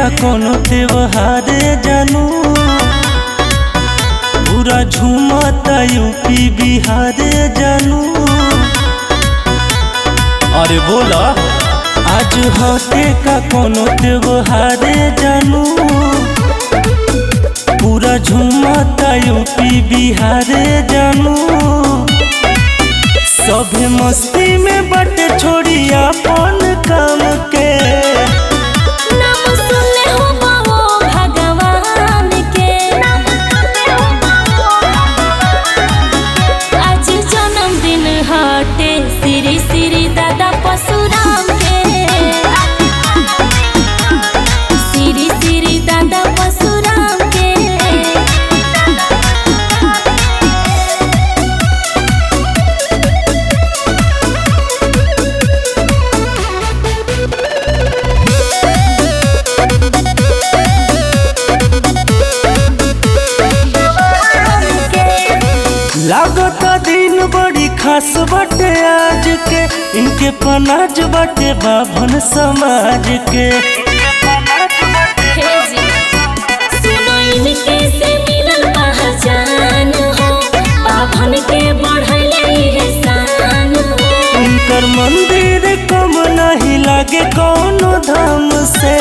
का कोनो त्योहार जानू, पूरा झूमता यूपी बिहार जानू। अरे बोला आज होते का कोनो त्योहार जानू, पूरा झूमता यूपी बिहार जानू। सभे मस्ती में बटे छोड़ी अपन काम के। नाम सुनले हो बाबो भगवान के, आज जन्मदिन हटे श्री श्री दादा परशुराम के, श्री श्री दादा परशुराम के। लागता दिन बड़ी खास बटे आज के, इनके पनाज बटे बाभन समाज के। हे जी, सुनो इनके से मिलल पहचान हो, बाभन के बढ़ले है शान हो। इनकर मंदिर कम नहीं लागे कौनो धाम से।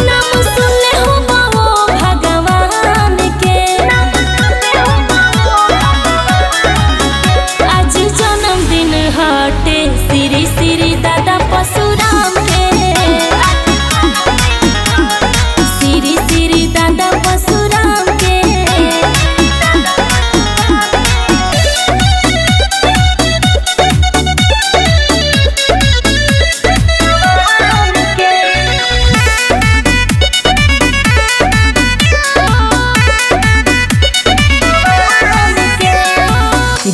नाम सुनले हो बाबो भगवान के, आज जन्मदिन हटे श्री श्री दादा परशुराम के, श्री श्री दादा परशुराम के।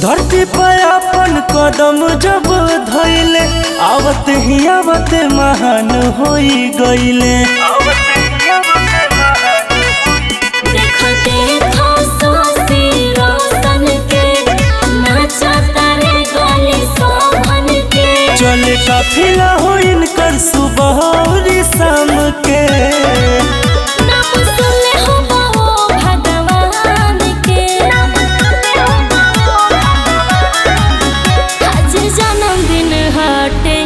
धरती पर अपन कदम जब धइले, आवत ही आवत महान होई गइले। देखो देखो सोसी रोशन के, नाचता रे गली शोभन के। चले काफिला हो इनकर सुबह और शाम के। नाम सुनले हो बाबो भगवान के, आज जन्मदिन हटे